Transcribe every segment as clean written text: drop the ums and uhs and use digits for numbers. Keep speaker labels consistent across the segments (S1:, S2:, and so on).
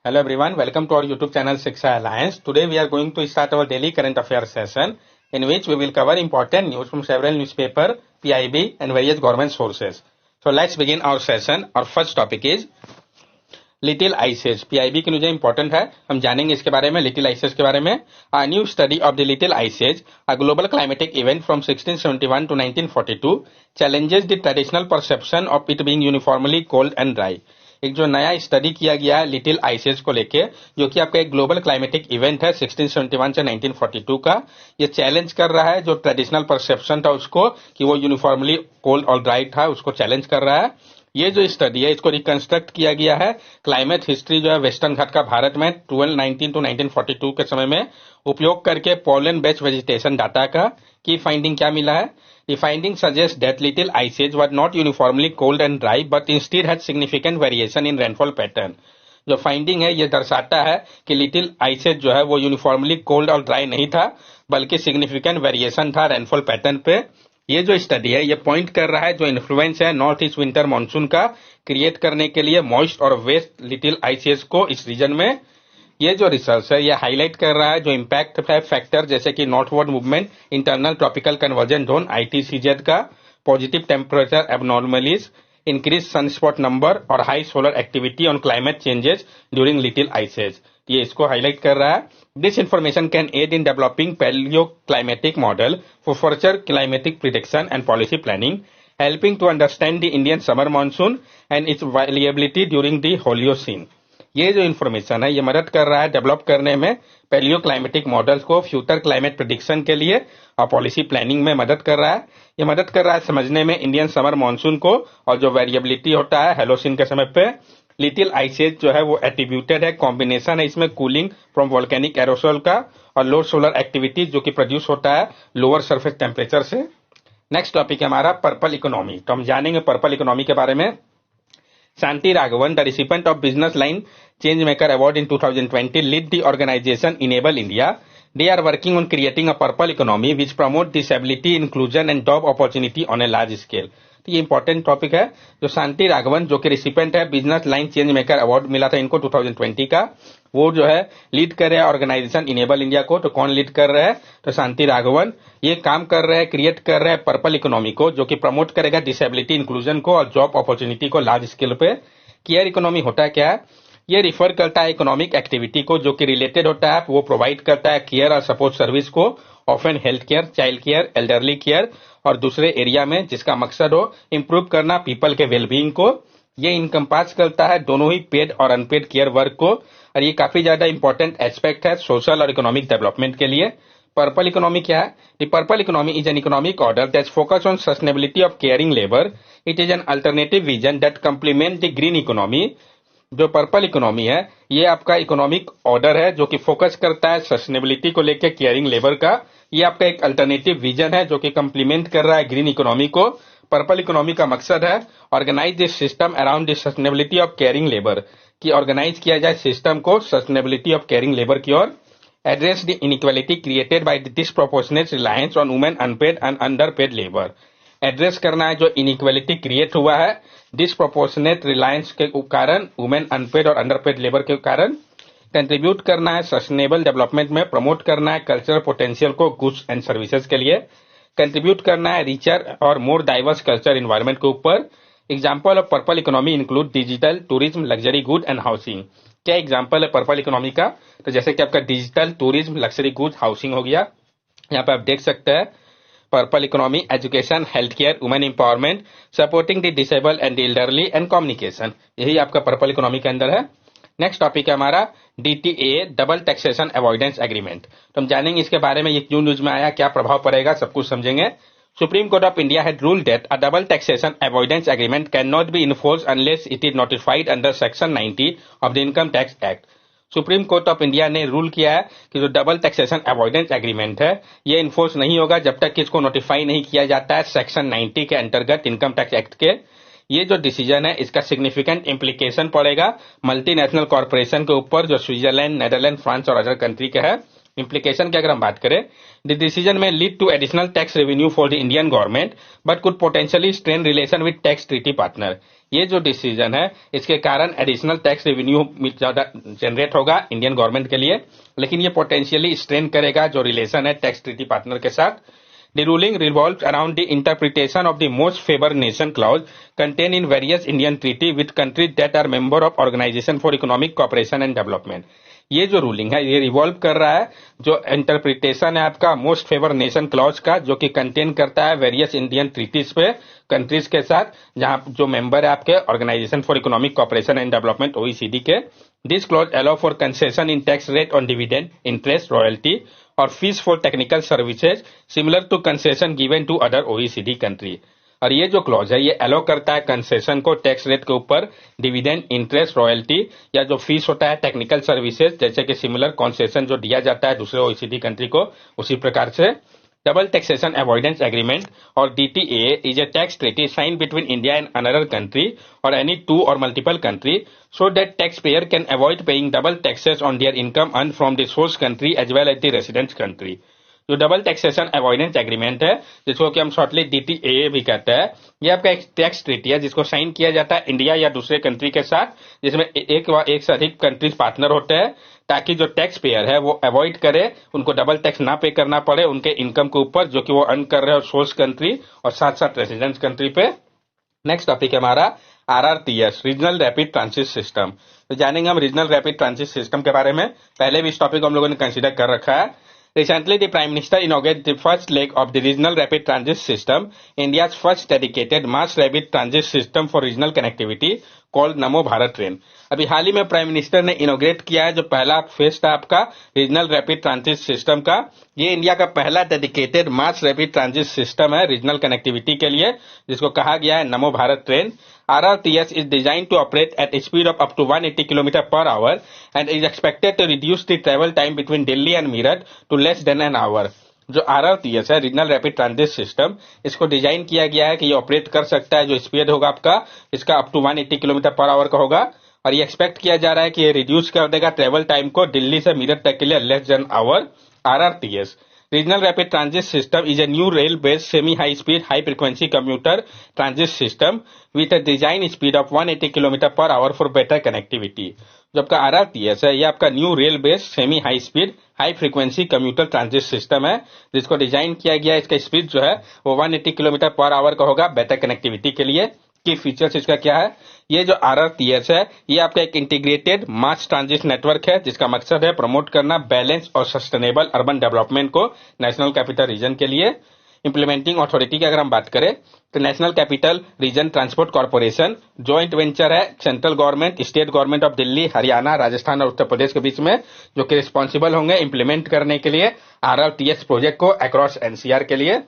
S1: Hello everyone, welcome to our YouTube channel Shiksha Alliance. Today we are going to start our daily current affairs session in which we will cover important news from several newspaper, PIB and various government sources. So let's begin our session. Our first topic is little ices. PIB की news important है, हम जानेंगे इसके बारे में, little ices के बारे में। A new study of the little ices, a global climatic event from 1671 to 1942 challenges the traditional perception of it being uniformly cold and dry. एक जो नया स्टडी किया गया है लिटिल आइसेज को लेके, जो कि आपका एक ग्लोबल क्लाइमेटिक इवेंट है 1671 से 1942 का, ये चैलेंज कर रहा है जो ट्रेडिशनल परसेप्शन था उसको कि वो यूनिफॉर्मली कोल्ड और ड्राई था, उसको चैलेंज कर रहा है। ये जो स्टडी है इसको रिकंस्ट्रक्ट किया गया है क्लाइमेट हिस्ट्री जो है वेस्टर्न घाट का भारत में 1219 टू 1942 के समय में उपयोग करके पोलन बेस्ड वेजिटेशन डाटा का। की फाइंडिंग क्या मिला है? The finding suggests that little ice age was not uniformly cold and dry, but instead had significant variation in rainfall pattern. जो फाइंडिंग है ये दर्शाता है कि लिटिल आइस एज जो है वो यूनिफॉर्मली कोल्ड और ड्राई नहीं था, बल्कि सिग्निफिकेंट वेरिएशन था रेनफॉल पैटर्न पे। ये जो स्टडी है ये पॉइंट कर रहा है जो इन्फ्लुएंस है नॉर्थ ईस्ट विंटर मानसून का क्रिएट करने के लिए मॉइस्ट और वेस्ट लिटिल आइस एज को इस रीजन में। ये जो रिसर्च है ये हाईलाइट कर रहा है जो इम्पैक्ट है फैक्टर जैसे कि northward movement, internal tropical convergence zone ITCZ का, positive temperature anomalies, increase sunspot number और high solar activity on climate changes during little ices. ये इसको हाईलाइट कर रहा है। This information can aid in developing paleo climatic model for future climatic prediction and policy planning, helping to understand the Indian summer monsoon and its variability during the Holocene. ये जो information है ये मदद कर रहा है डेवलप करने में पैलियो क्लाइमेटिक मॉडल्स को फ्यूचर क्लाइमेट प्रेडिक्शन के लिए और पॉलिसी प्लानिंग में मदद कर रहा है। ये मदद कर रहा है समझने में इंडियन समर मानसून को और जो वेरिएबिलिटी होता है हेलोसीन के समय पे। लिटिल आइसेज जो है वो एट्रीब्यूटेड है, कॉम्बिनेशन है इसमें कूलिंग फ्रॉम वोल्केनिक एरोसोल का और लो सोलर एक्टिविटी जो कि प्रोड्यूस होता है लोअर सरफेस टेम्परेचर से। नेक्स्ट टॉपिक है हमारा पर्पल इकोनॉमी। तो हम जानेंगे पर्पल इकोनॉमी के बारे में। Santi Raghavan, the recipient of Business Line Changemaker Award in 2020, lead the organization Enable India. They are working on creating a purple economy which promote disability inclusion and job opportunity on a large scale. तो ये important topic है। जो शांति राघवन जो कि recipient है business line change maker award मिला था इनको 2020 का, वो जो है लीड कर रहे हैं ऑर्गेनाइजेशन इनेबल इंडिया को। तो कौन लीड कर रहे हैं? तो शांति राघवन। ये काम कर रहे हैं, क्रिएट कर रहे हैं पर्पल इकोनॉमी को जो कि प्रमोट करेगा डिसेबिलिटी इंक्लूजन को और जॉब अपॉर्चुनिटी को लार्ज स्केल पे। केयर इकोनॉमी होता क्या है? ये रिफर करता है इकोनॉमिक एक्टिविटी को जो कि रिलेटेड होता है, वो प्रोवाइड करता है केयर और सपोर्ट सर्विस को, often health care, child care, elderly care और दूसरे एरिया में, जिसका मकसद हो इंप्रूव करना पीपल के वेलबींग को। ये इनकम्पास करता है दोनों ही पेड और अनपेड केयर वर्क को और ये काफी ज्यादा इंपॉर्टेंट एस्पेक्ट है सोशल और इकोनॉमिक डेवलपमेंट के लिए। पर्पल इकोनॉमी क्या है? The purple economy is an economic order that focus on sustainability of caring labour. It is an alternative vision that complement the green economy. जो purple economy है ये आपका economic order है जो कि फोकस करता है सस्टेनेबिलिटी को लेकर केयरिंग लेबर का। ये आपका एक अल्टरनेटिव विजन है जो कि कंप्लीमेंट कर रहा है ग्रीन इकोनॉमी को। पर्पल इकोनॉमी का मकसद है organise this system around the sustainability of caring labour, कि ऑर्गेनाइज किया जाए सिस्टम को सस्टेनेबिलिटी ऑफ केयरिंग लेबर की ओर। Address the inequality created by the disproportionate reliance on women unpaid and underpaid labour. Address करना है जो इनइक्वालिटी क्रिएट हुआ है डिस्प्रोपोर्शनेट रिलायंस के कारण, वुमेन अनपेड और अंडरपेड लेबर के कारण। कंट्रीब्यूट करना है सस्टेनेबल डेवलपमेंट में, प्रमोट करना है कल्चरल पोटेंशियल को गुड्स एंड सर्विसेज के लिए। कंट्रीब्यूट करना है रिचर और मोर डाइवर्स कल्चर इन्वायरमेंट के ऊपर। Example of purple economy include digital, tourism, luxury good and housing. क्या एग्जाम्पल है पर्पल इकोनॉमी का? तो जैसे कि आपका digital, tourism, luxury good, housing हो गया। यहाँ पे आप देख सकते हैं purple economy, education, health care, women empowerment, supporting the disable and elderly and communication. यही आपका पर्पल इकोनॉमी के अंदर है। नेक्स्ट टॉपिक है हमारा DTA, double taxation avoidance agreement. तो हम जानेंगे इसके बारे में, ये क्यों न्यूज में आया, क्या प्रभाव पड़ेगा, सब कुछ समझेंगे। Supreme Court of India had ruled that a double taxation avoidance agreement cannot be enforced unless it is notified under Section 90 of the Income Tax Act. Supreme court of India ने rule किया है कि जो double taxation avoidance agreement है ये enforce नहीं होगा जब तक कि इसको नोटिफाई नहीं किया जाता है सेक्शन 90 के अंतर्गत इनकम टैक्स एक्ट के। ये जो डिसीजन है इसका सिग्निफिकेंट इम्प्लीकेशन पड़ेगा मल्टीनेशनल कॉर्पोरेशन के ऊपर जो स्विट्जरलैंड, नेदरलैंड, फ्रांस और अदर कंट्री के है। इम्प्लीकेशन की अगर हम बात करें, the decision may lead to additional tax revenue for the Indian government but could potentially strain relation with tax treaty partner. ये जो डिसीजन है इसके कारण एडिशनल टैक्स रेवेन्यू ज्यादा जनरेट होगा इंडियन गवर्नमेंट के लिए, लेकिन ये पोटेंशियली स्ट्रेन करेगा जो रिलेशन है टैक्स ट्रीटी पार्टनर के साथ। The ruling revolved around the interpretation of the most favored nation clause contained in various Indian treaty with countries that are member of Organization for Economic Cooperation and Development। ये जो ruling है ये revolve कर रहा है जो interpretation है आपका मोस्ट फेवर नेशन क्लॉज का, जो कि कंटेन करता है वेरियस इंडियन ट्रीटीज पे कंट्रीज के साथ जहां जो मेंबर है आपके organisation for economic cooperation and development OECD के। This clause allow for concession in tax rate on dividend, interest, royalty और fees for technical services similar to concession given to other OECD country. और ये जो clause है ये allow करता है concession को टैक्स रेट के ऊपर डिविडेंड, इंटरेस्ट, रॉयल्टी या जो फीस होता है टेक्निकल सर्विसेज जैसे कि सिमिलर कंसेशन जो दिया जाता है दूसरे ओईसीडी कंट्री को, उसी प्रकार से। Double taxation avoidance agreement or DTA is a tax treaty sign between India and another country or any two or multiple country so that taxpayer can avoid paying double taxes on their income earned from the source country as well as the residence country। जो double taxation avoidance agreement है जिसको कि हम shortly DTA भी कहते हैं, ये आपका एक टैक्स ट्रीटी है जिसको साइन किया जाता है इंडिया या दूसरे कंट्री के साथ, जिसमें एक से अधिक कंट्रीज पार्टनर होते हैं, ताकि जो टैक्स पेयर है वो अवॉइड करे, उनको डबल टैक्स ना पे करना पड़े उनके इनकम के ऊपर जो कि वो अर्न कर रहे हो सोर्स कंट्री और साथ साथ रेसिडेंस कंट्री पे। नेक्स्ट टॉपिक है हमारा RRTS, regional rapid transit system. तो जानेंगे हम रीजनल रैपिड ट्रांजिट सिस्टम के बारे में। पहले भी इस टॉपिक को हम लोगों ने कंसीडर कर रखा है। Recently, the Prime Minister inaugurated the first leg of the Regional Rapid Transit System, India's first dedicated mass rapid transit system for regional connectivity, called NaMo Bharat train. अभी हाल ही में प्राइम मिनिस्टर ने इनोग्रेट किया है जो पहला फेज था आपका रीजनल रैपिड ट्रांजिट सिस्टम का। ये इंडिया का पहला dedicated mass rapid transit system है रीजनल कनेक्टिविटी के लिए, जिसको कहा गया है नमो Bharat train. RRTS is designed to operate at a speed of up to 180 km per hour and is expected to reduce the travel time between Delhi and Meerut to less than an hour। जो RRTS है regional rapid transit system, इसको design किया गया है कि ये operate कर सकता है, जो स्पीड होगा आपका इसका up to 180 kilometre per hour का होगा, और ये एक्सपेक्ट किया जा रहा है कि ये रिड्यूस कर देगा ट्रेवल टाइम को दिल्ली से मीरठ तक के लिए less than hour. RRTS Regional Rapid Transit System is a new rail-based semi-high-speed, high-frequency commuter transit system with a design speed of 180 km per hour for better connectivity। जो आपका RRTS है ये आपका new rail based semi high speed high frequency commuter transit system है, जिसको design किया गया है। इसका स्पीड जो है वो 180 किलोमीटर पर आवर का होगा बेटर कनेक्टिविटी के लिए। की फीचर्स इसका क्या है, ये जो RRTS है ये आपका एक इंटीग्रेटेड मास ट्रांजिट नेटवर्क है जिसका मकसद है प्रमोट करना बैलेंस और सस्टेनेबल अर्बन डेवलपमेंट को नेशनल कैपिटल रीजन के लिए। इंप्लीमेंटिंग अथॉरिटी की अगर हम बात करें तो national capital region transport corporation joint venture है central government, state government of Delhi, Haryana, Rajasthan और उत्तर प्रदेश के बीच में, जो कि रिस्पॉन्सिबल होंगे इंप्लीमेंट करने के लिए RRTS प्रोजेक्ट को अक्रॉस NCR के लिए।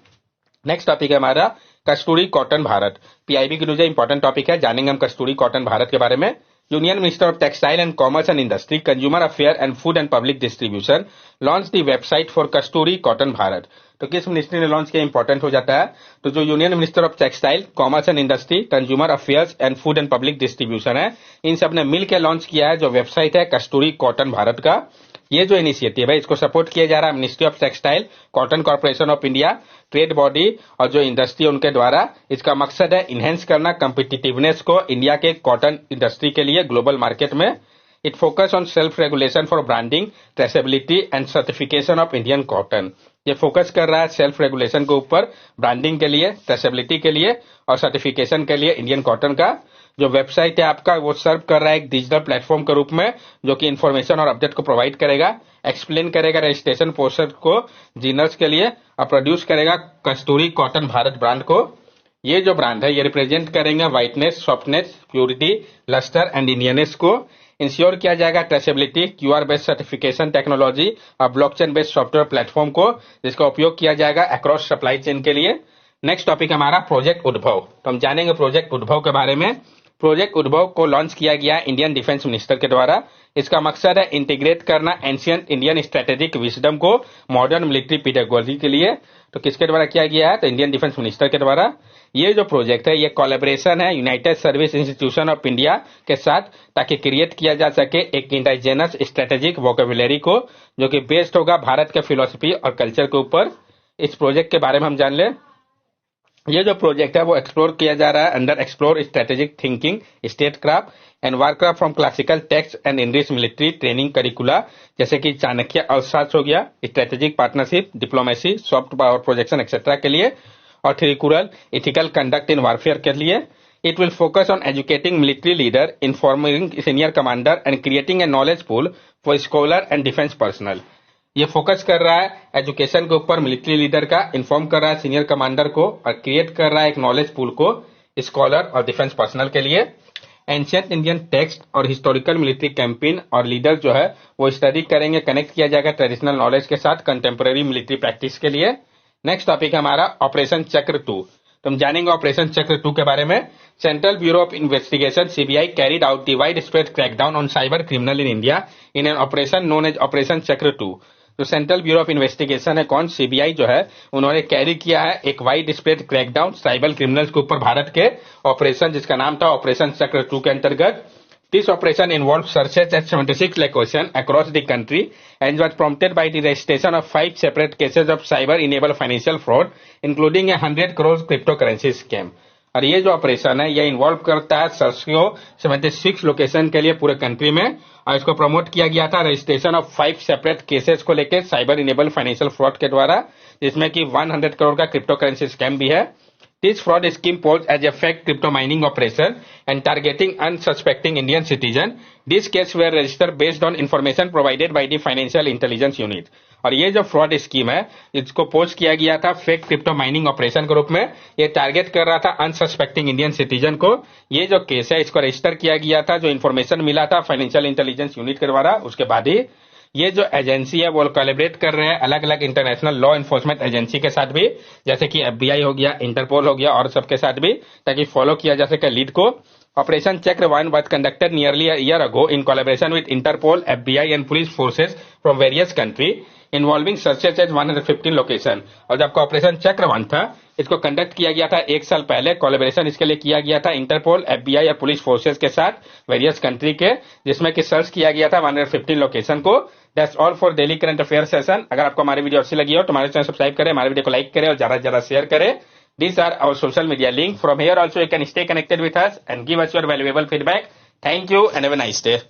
S1: नेक्स्ट टॉपिक है हमारा कस्तूरी कॉटन भारत। PIB के लिए इंपॉर्टेंट टॉपिक है, जानेंगे हम कस्तूरी कॉटन भारत के बारे में। Union minister of textile and commerce and industry, consumer affair and food and public distribution launch the website for Kasturi cotton Bharat. तो किस मिनिस्ट्री ने लॉन्च किया इंपॉर्टेंट हो जाता है, तो जो union minister of textile, commerce and industry, consumer affairs and food and public distribution है, इन सब ने मिलकर लॉन्च किया है जो वेबसाइट है कस्तूरी कॉटन भारत का। ये जो इनिशिएटिव है इसको सपोर्ट किया जा रहा है ministry of textile, cotton corporation of India, trade body और जो इंडस्ट्री उनके द्वारा। इसका मकसद है इनहेंस करना कम्पिटिटिवनेस को इंडिया के कॉटन इंडस्ट्री के लिए ग्लोबल मार्केट में। It focus on self regulation for branding, traceability and certification of Indian cotton. ये फोकस कर रहा है सेल्फ रेगुलेशन के ऊपर, ब्रांडिंग के लिए, ट्रेसेबिलिटी के लिए और सर्टिफिकेशन के लिए इंडियन कॉटन का। जो वेबसाइट है आपका वो सर्व कर रहा है एक डिजिटल प्लेटफॉर्म के रूप में, जो कि इन्फॉर्मेशन और अपडेट को प्रोवाइड करेगा, एक्सप्लेन करेगा रजिस्ट्रेशन प्रोसेस को जीनर्स के लिए और प्रोड्यूस करेगा कस्तूरी कॉटन भारत ब्रांड को। ये जो ब्रांड है ये रिप्रेजेंट करेंगे whiteness, softness, purity, lustre and Indianness को। इंश्योर किया जाएगा traceability, QR based certification technology और ब्लॉकचेन बेस्ड सॉफ्टवेयर प्लेटफॉर्म को, जिसका उपयोग किया जाएगा अक्रॉस सप्लाई चेन के लिए। नेक्स्ट टॉपिक हमारा प्रोजेक्ट उद्भव। तो हम जानेंगे प्रोजेक्ट उद्भव के बारे में। प्रोजेक्ट उद्भव को लॉन्च किया गया इंडियन डिफेंस मिनिस्टर के द्वारा। इसका मकसद है इंटीग्रेट करना एंशियंट इंडियन स्ट्रेटेजिक विजडम को मॉडर्न मिलिट्री पेडागोजी के लिए। तो किसके द्वारा किया गया है? तो इंडियन डिफेंस मिनिस्टर के द्वारा। ये जो प्रोजेक्ट है ये कोलैबोरेशन है United service institution of India के साथ, ताकि क्रिएट किया जा सके एक इंडाइजेनस स्ट्रेटेजिक वोकेबुलरी को, जो कि बेस्ड होगा भारत के फिलोसफी और कल्चर के ऊपर। इस प्रोजेक्ट के बारे में हम जान ले। ये जो प्रोजेक्ट है वो एक्सप्लोर किया जा रहा है under explore strategic thinking, state craft and Warcraft from classical text and enrich military training करिकुला, जैसे कि चाणक्य अर्थशास्त्र हो गया, strategic partnership, diplomacy, soft power projection etcetera के लिए, और theoretical ethical conduct in warfare के लिए। It will focus on educating military leader, informing senior commander and creating a knowledge pool for scholar and defence personnel. ये focus कर रहा है education के ऊपर मिलिट्री लीडर का, इन्फॉर्म कर रहा है सीनियर कमांडर को, और क्रिएट कर रहा है एक नॉलेज पूल को स्कॉलर और डिफेंस पर्सनल के लिए। एंशिएंट इंडियन टेक्स्ट और हिस्टोरिकल मिलिट्री कैंपेन और लीडर जो है वो स्टडी करेंगे, कनेक्ट किया जाएगा ट्रेडिशनल नॉलेज के साथ कंटेम्प्रेरी मिलिट्री प्रैक्टिस के लिए। नेक्स्ट टॉपिक है हमारा ऑपरेशन चक्र 2। तो हम जानेंगे ऑपरेशन चक्र 2 के बारे में। Central bureau of investigation CBI carried out the wide spread crackdown on cyber criminal in India in an operation known as operation Chakra 2। तो सेंट्रल ब्यूरो ऑफ इन्वेस्टिगेशन है कौन? सीबीआई जो है उन्होंने कैरी किया है एक wide spread crackdown cyber criminals के ऊपर भारत के ऑपरेशन, जिसका नाम था ऑपरेशन चक्र 2 के अंतर्गत। This operation involved searches at 76 locations across the country and was prompted by the registration of 5 separate cases of cyber-enabled financial fraud, including a 100 crore cryptocurrency scam. और ये जो ऑपरेशन है ये इन्वॉल्व करता है सर्चियो 76 लोकेशन के लिए पूरे कंट्री में, और इसको प्रमोट किया गया था रजिस्ट्रेशन ऑफ 5 सेपरेट केसेस को लेकर साइबर इनेबल फाइनेंशियल फ्रॉड के द्वारा, जिसमें कि 100 करोड़ का क्रिप्टो करेंसी स्कैम भी है। This fraud scheme posed as a fake crypto mining operation and targeting unsuspecting Indian citizen. These cases were registered based on information provided by the Financial Intelligence Unit. और ये जो fraud scheme है इसको post किया गया था fake crypto mining operation के रूप में। ये टारगेट कर रहा था अनसस्पेक्टिंग इंडियन सिटीजन को। ये जो केस है इसको रजिस्टर किया गया था, जो इन्फॉर्मेशन मिला था फाइनेंशियल इंटेलिजेंस यूनिट के द्वारा। उसके बाद ही ये जो एजेंसी है वो कोलैबोरेट कर रहे हैं अलग अलग इंटरनेशनल लॉ एनफोर्समेंट एजेंसी के साथ भी, जैसे कि एफबीआई हो गया, इंटरपोल हो गया, और सबके साथ भी, ताकि फॉलो किया जा सके लीड को। ऑपरेशन चक्र 1 was conducted nearly a year ago in collaboration with Interpol, FBI and police forces from various countries, involving searches at 115 location। और जब ऑपरेशन चक्र 1 था इसको कंडक्ट किया गया था 1 साल पहले। कोलैबोरेशन इसके लिए किया गया था इंटरपोल, एफबीआई और पुलिस फोर्सेस के साथ वेरियस कंट्री के, जिसमें कि सर्च किया गया था 115 लोकेशन को। That's all for daily current affair session. अगर आपको हमारी वीडियो अच्छी लगी हो तो हमारे चैनल सब्सक्राइब करें, हमारे वीडियो को लाइक करें और ज्यादा से ज्यादा शेयर करें। These are our social media link. From here also you can stay connected with us and give us your valuable feedback. Thank you and have a nice day.